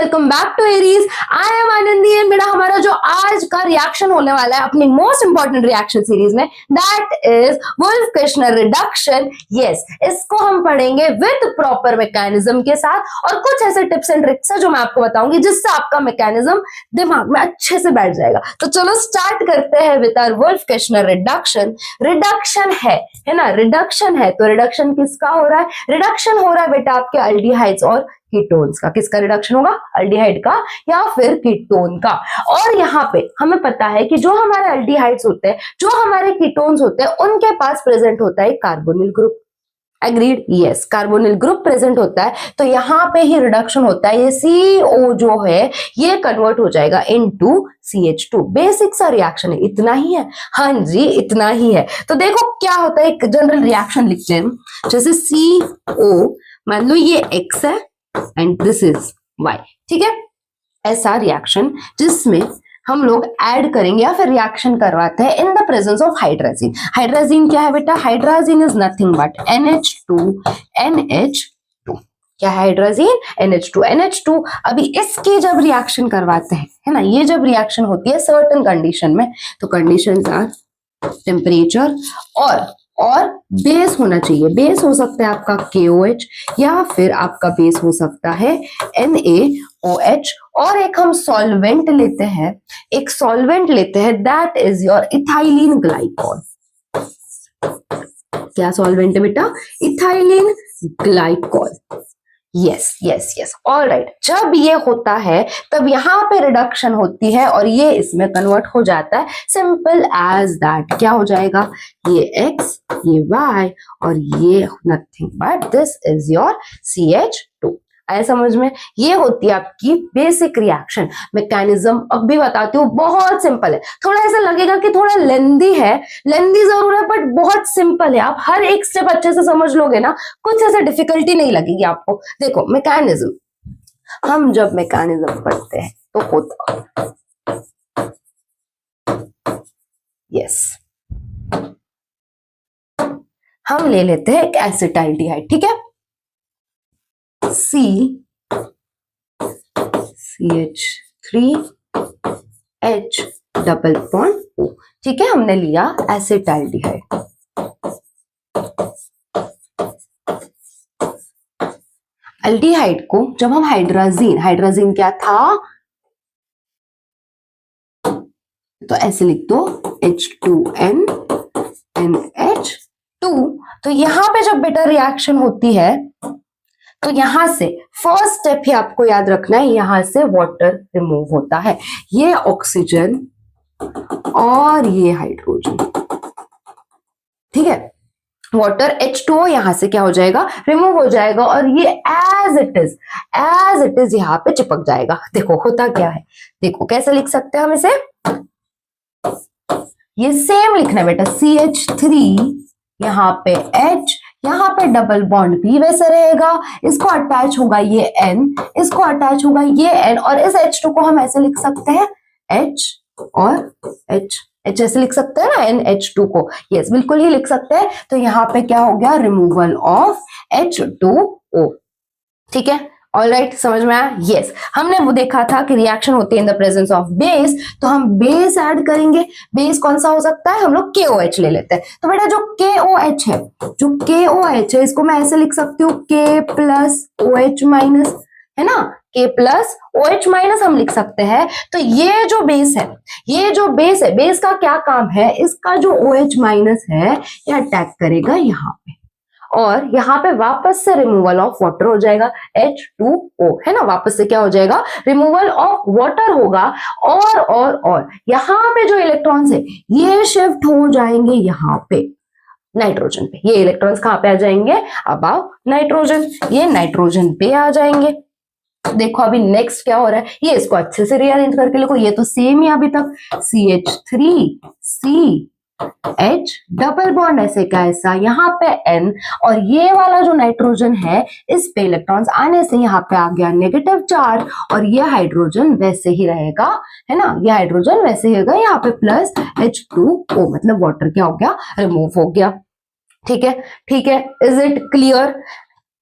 Welcome back to Aries. I am Anandi and बेटा हमारा जो आज का रिएक्शन होने वाला है अपनी मोस्ट इंपॉर्टेंट रिएक्शन सीरीज में, दैट इज वुल्फ-किर्शनर रिडक्शन। यस, इसको हम पढ़ेंगे विद प्रॉपर मैकेनिज्म के साथ और कुछ ऐसे टिप्स एंड ट्रिक्स है जो मैं आपको बताऊंगी जिससे आपका मैकेनिज्म दिमाग में अच्छे से बैठ जाएगा। तो चलो स्टार्ट करते हैं विद आवर वुल्फ-किर्शनर रिडक्शन। रिडक्शन है ना, रिडक्शन है तो रिडक्शन किसका हो रहा है? रिडक्शन हो रहा है बेटा आपके अल्डिहाइड्स और कीटोन्स का। किसका रिडक्शन होगा? अल्डिहाइड का या फिर कीटोन का। और यहाँ पे हमें पता है कि जो हमारे अल्डिहाइड्स होते हैं, जो हमारे कीटोन्स होते हैं, उनके पास प्रेजेंट होता है carbonyl group. Agreed? Yes, carbonyl group present होता है तो यहाँ पे ही रिडक्शन होता है। ये CO जो है ये कन्वर्ट हो जाएगा इनटू CH2। बेसिक सा रिएक्शन है, इतना ही है। हाँ जी, इतना ही है। तो देखो क्या होता है, एक जनरल रिएक्शन लिखते हैं। जैसे CO, मान लो ये X है एंड दिस इज Y, ठीक है। ऐसा रिएक्शन जिसमें हम लोग ऐड करेंगे या फिर रिएक्शन करवाते हैं in the presence of hydrazine. Hydrazine क्या है बेटा? Hydrazine is nothing but NH2। क्या है हाइड्राजीन? NH2। अभी इसकी जब रिएक्शन करवाते हैं, है ना, ये जब रिएक्शन होती है सर्टेन कंडीशन में, तो कंडीशंस आर टेम्परेचर और बेस होना चाहिए। बेस हो सकता है आपका KOH या फिर आपका बेस हो सकता है NaOH। और एक हम सॉल्वेंट लेते हैं, that is your ethylene glycol. क्या सॉल्वेंट है बेटा? Ethylene glycol. यस। ऑलराइट, जब ये होता है तब यहाँ पे रिडक्शन होती है और ये इसमें कन्वर्ट हो जाता है। Simple as that. क्या हो जाएगा? ये X, ये Y और ये nothing but this is your CH2। आया समझ में? ये होती है आपकी बेसिक रिएक्शन। मैकेनिज्म अब भी बताती हूँ, बहुत सिंपल है। थोड़ा ऐसा लगेगा कि थोड़ा लेंदी है, लेंदी जरूर है बट बहुत सिंपल है। आप हर एक स्टेप अच्छे से समझ लोगे ना, कुछ ऐसा डिफिकल्टी नहीं लगेगी आपको। देखो मैकेनिज्म, हम जब मैकेनिज्म पढ़ते हैं तो होता, यस, हम ले लेते हैं एक एसिटाल्डिहाइड, ठीक है, CH3H डबल बॉन्ड O, ठीक है। हमने लिया एसिटाल्डिहाइड। अल्डिहाइड को जब हम हाइड्राजीन क्या था, तो ऐसे लिख दो H2N NH2। तो यहां पे जब बेटा रिएक्शन होती है तो यहां से फर्स्ट स्टेप ही आपको याद रखना है, यहां से वाटर रिमूव होता है। ये ऑक्सीजन और ये हाइड्रोजन, ठीक है। वाटर H2O यहां से क्या हो जाएगा? रिमूव हो जाएगा और ये एज इट इज यहां पे चिपक जाएगा। देखो होता क्या है, देखो कैसे लिख सकते हैं हम इसे। ये सेम लिखना है बेटा, CH3 यहाँ पे H, यहाँ पे डबल बॉन्ड भी वैसे रहेगा, इसको अटैच होगा ये N, इसको अटैच होगा ये N और इस H2 को हम ऐसे लिख सकते हैं H और H ऐसे लिख सकते हैं ना, NH2 को। यस, बिल्कुल ही लिख सकते हैं। तो यहाँ पे क्या हो गया? रिमूवल ऑफ H2O, ठीक है। ऑलराइट, समझ में आया? यस, हमने वो देखा था कि रिएक्शन होती है in the presence of base, तो हम बेस ऐड करेंगे। बेस कौन सा हो सकता है? हम लोग KOH ले लेते हैं। तो बेटा जो KOH है, इसको मैं ऐसे लिख सकती हूँ K प्लस OH माइनस, है ना, K प्लस OH माइनस हम लिख सकते हैं। तो ये जो बेस है, बेस का क्या काम है? इसका जो OH माइनस है ये अटैक करेगा यहाँ पे और यहाँ पे वापस से रिमूवल ऑफ वाटर हो जाएगा, H2O, है ना। वापस से क्या हो जाएगा? रिमूवल ऑफ वाटर होगा और यहाँ पे जो इलेक्ट्रॉन्स है ये शिफ्ट हो जाएंगे यहाँ पे नाइट्रोजन पे। ये इलेक्ट्रॉन्स कहाँ पे आ जाएंगे? Above nitrogen. ये नाइट्रोजन पे आ जाएंगे। देखो अभी नेक्स्ट क्या हो रहा है, ये इसको अच्छे से रीअरेंज करके लिखो। ये तो सेम ही अभी तक, CH3CH डबल बॉन्ड ऐसे का ऐसा, यहाँ पे N और ये वाला जो नाइट्रोजन है इस पे इलेक्ट्रॉन्स आने से यहाँ पे आ गया नेगेटिव चार्ज और ये हाइड्रोजन वैसे ही रहेगा, है ना, ये हाइड्रोजन वैसे ही रहेगा। यहाँ पे प्लस H2O, मतलब वाटर क्या हो गया? रिमूव हो गया। ठीक है, इज इट क्लियर?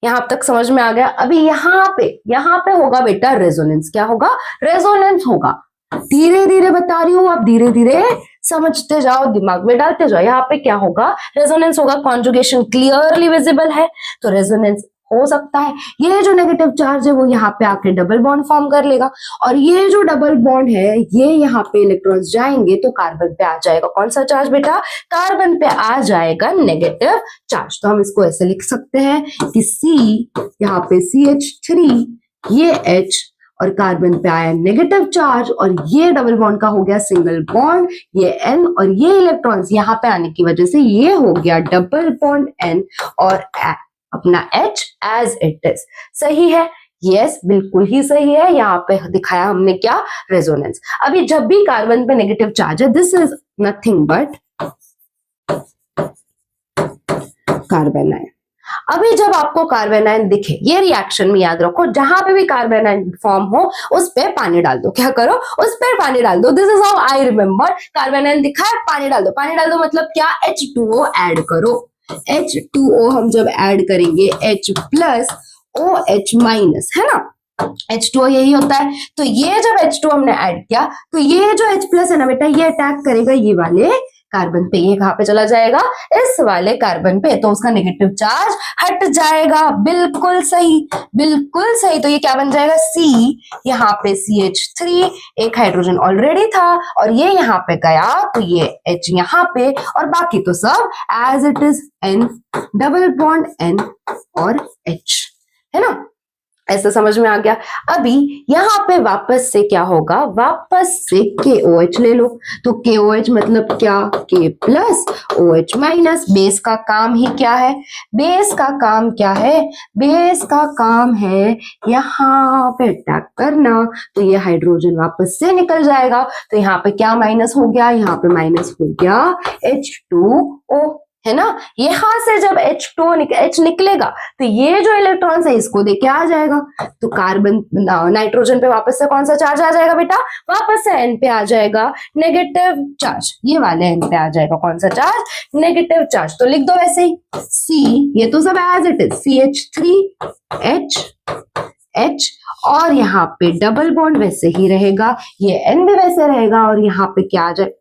यहाँ तक समझ में आ गया। अभी यहाँ पे होगा बेटा रेजोनेंस। क्या होगा? रेजोनेंस होगा। धीरे धीरे बता रही हूं, आप धीरे धीरे समझते जाओ, दिमाग में डालते जाओ। यहाँ पे क्या होगा? रेजोनेंस होगा। कॉन्जुगेशन क्लियरली विजिबल है तो रेजोनेंस हो सकता है। ये जो नेगेटिव चार्ज है वो यहाँ पे आके डबल बॉन्ड फॉर्म कर लेगा, और ये जो डबल बॉन्ड है ये यहाँ पे इलेक्ट्रॉन्स जाएंगे तो कार्बन पे आ जाएगा कौन सा चार्ज बेटा? कार्बन पे आ जाएगा नेगेटिव चार्ज। तो हम इसको ऐसे लिख सकते हैं कि C, यहाँ पे CH3, ये H, और कार्बन पे आया नेगेटिव चार्ज, और ये डबल बॉन्ड का हो गया सिंगल बॉन्ड, ये N, और ये इलेक्ट्रॉन्स यहाँ पे आने की वजह से ये हो गया डबल बॉन्ड N, और अपना H एज इट इज। सही है? यस, बिल्कुल ही सही है। यहाँ पे दिखाया हमने क्या? रेजोनेंस। अभी जब भी कार्बन पे नेगेटिव चार्ज है, this is nothing but carbon ion. अभी जब आपको कार्बन आयन दिखे, ये रिएक्शन में याद रखो, जहां पे भी कार्बन आयन फॉर्म हो उस पे पानी डाल दो। क्या करो? उस पे पानी डाल दो। This is how I remember. Carbon ion दिखा है, पानी डाल दो। पानी डाल दो मतलब क्या? H2O ऐड करो। H2O हम जब ऐड करेंगे H प्लस OH माइनस, है ना? H2O यही होता है। तो ये जब H2O हमने ऐड किया तो ये जो H प्लस है ना बेटा, ये अटैक करेगा ये वाले कार्बन पे। ये कहां पे चला जाएगा? इस वाले कार्बन पे। तो उसका नेगेटिव चार्ज हट जाएगा। बिल्कुल सही, बिल्कुल सही। तो ये क्या बन जाएगा? C, यहाँ पे CH3, एक हाइड्रोजन ऑलरेडी था और ये यहाँ पे गया तो ये H यहाँ पे, और बाकी तो सब as it is, N, double bond N और H, है ना? ऐसा समझ में आ गया। अभी यहाँ पे वापस से क्या होगा? वापस से KOH ले लो। तो KOH मतलब क्या? K plus OH minus. Base का काम ही क्या है? बेस का काम क्या है? बेस का काम है यहाँ पे अटैक करना। तो ये हाइड्रोजन वापस से निकल जाएगा। तो यहाँ पे क्या माइनस हो गया? यहाँ पे माइनस हो गया H2O, है ना? यहां से जब H निकलेगा तो ये जो इलेक्ट्रॉन्स है इसको देके आ जाएगा। तो कार्बन नाइट्रोजन पे वापस से कौन सा चार्ज आ जाएगा बेटा? वापस से N पे आ जाएगा नेगेटिव चार्ज। ये वाले N पे आ जाएगा कौन सा चार्ज? Negative charge. तो लिख दो वैसे ही C, ये तो सब as it is, CH3, H, और यहाँ पे डबल बॉन्ड वैसे ही रहेगा, ये N भी वैसे रहेगा, और यहाँ पे क्या आ जाए?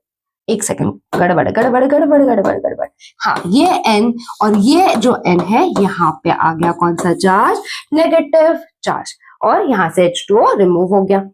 एक सेकंड, गड़बड़ गड़बड़ गड़बड़ गड़बड़ गड़बड़। हाँ, ये N और ये जो N है यहाँ पे आ गया कौन सा चार्ज? नेगेटिव चार्ज, और यहाँ से H2O रिमूव हो गया।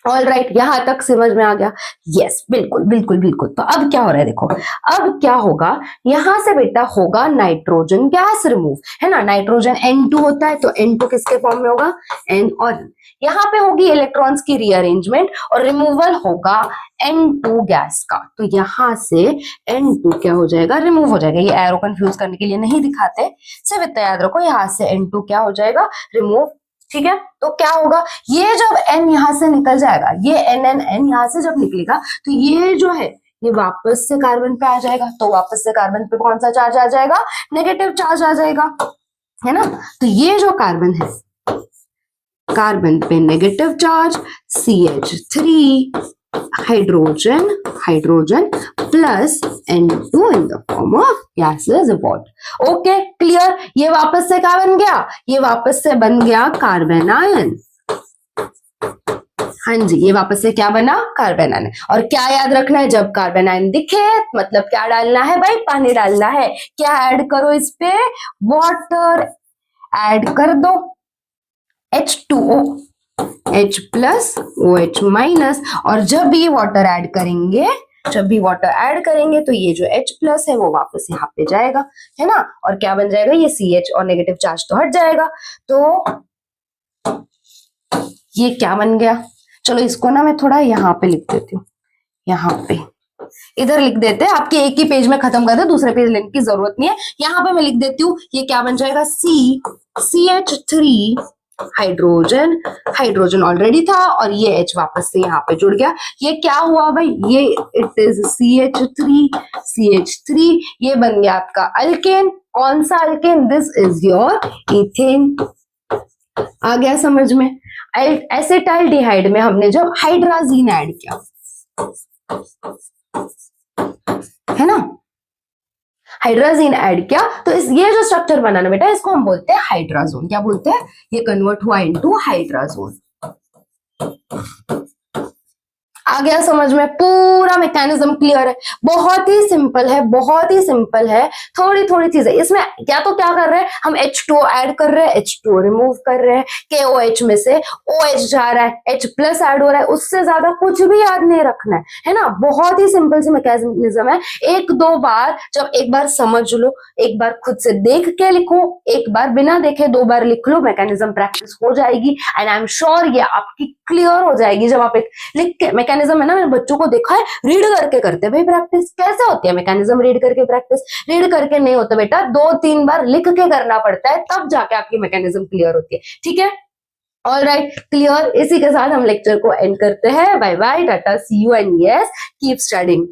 ऑल राइट, यहां तक समझ में आ गया? यस, बिल्कुल बिल्कुल बिल्कुल। तो अब क्या हो रहा है देखो, अब क्या होगा? यहां से बेटा होगा नाइट्रोजन गैस रिमूव, है ना? नाइट्रोजन N2 होता है, तो N2 किसके फॉर्म में होगा? N, और यहाँ पे होगी इलेक्ट्रॉन्स की रीअरेंजमेंट और रिमूवल होगा N2 गैस का। तो यहां से N2 क्या हो जाएगा? रिमूव हो जाएगा। ये एरो कंफ्यूज करने के लिए नहीं दिखाते, सिर्फ इतना याद रखो, यहाँ से N2 क्या हो जाएगा? रिमूव। ठीक है? तो क्या होगा? ये जब N यहां से निकल जाएगा, ये N यहां से जब निकलेगा तो ये जो है ये वापस से कार्बन पे आ जाएगा। तो वापस से कार्बन पे कौन सा चार्ज आ जाएगा? नेगेटिव चार्ज आ जाएगा, है ना? तो ये जो कार्बन है, कार्बन पे negative charge, CH3, hydrogen plus N2 in the form of gases what. Okay, clear? ये वापस से क्या बन गया? ये वापस से बन गया कार्बन आयन। हाँ जी, ये वापस से क्या बना? Carbon ion. और क्या याद रखना है? जब कार्बन आयन दिखे मतलब क्या डालना है भाई? पानी डालना है। क्या ऐड करो इस पे? वाटर ऐड कर दो। H2O, H plus OH minus, और जब भी वाटर ऐड करेंगे, तो ये जो H प्लस है वो वापस यहाँ पे जाएगा, है ना? और क्या बन जाएगा? ये CH और नेगेटिव चार्ज तो हट जाएगा। तो ये क्या बन गया? चलो इसको ना मैं थोड़ा यहाँ पे लिख देती हूँ, यहाँ पे इधर लिख देते हैं। आपके एक ही पेज में खत्म कर दे, दूसरे पेज लेने की जरूरत नहीं है। यहाँ पे मैं लिख देती हूँ, ये क्या बन जाएगा? CH3, हाइड्रोजन ऑलरेडी था और ये H वापस से यहाँ पे जुड़ गया। ये क्या हुआ भाई? ये इट इज CH3, ये बन गया आपका अल्केन। कौन सा alkane? This is your ethane. आ गया समझ में? एसिटाल्डिहाइड में हमने जब हाइड्राजीन ऐड किया, है ना? हाइड्राजीन ऐड किया तो इस ये जो स्ट्रक्चर बना ना बेटा, इसको हम बोलते हैं हाइड्राजोन। क्या बोलते हैं? ये कन्वर्ट हुआ इनटू हाइड्राजोन। आ गया समझ में? पूरा मैकेनिज्म क्लियर है, बहुत ही सिंपल है, बहुत ही सिंपल है। थोड़ी थोड़ी चीजें इसमें, क्या तो क्या कर रहे हैं हम, H2 ऐड कर रहे हैं, H2 रिमूव कर रहे हैं, KOH में से OH जा रहा है, H प्लस ऐड हो रहा है, उससे ज्यादा कुछ भी याद नहीं रखना है ना। बहुत ही सिंपल सी मैकेनिज्म है। एक दो बार, जब एक बार समझ लो, एक बार खुद से देख के लिखो, एक बार बिना देखे 2 बार लिख लो, मैकेनिज्म प्रैक्टिस हो जाएगी एंड आई एम श्योर ये आपकी क्लियर हो जाएगी। जब आप एक लिख के, मैकेनिज्म है ना, मैंने बच्चों को देखा है रीड करके करते भाई प्रैक्टिस। कैसे होती है मैकेनिज्म रीड करके प्रैक्टिस? रीड करके नहीं होता बेटा, 2-3 बार लिख के करना पड़ता है, तब जाके आपकी मैकेनिज्म क्लियर होती है। ठीक है, ऑल राइट, क्लियर। इसी के साथ हम लेक्चर को एंड करते हैं। बाय बाय, टाटा, see you and yes, keep studying.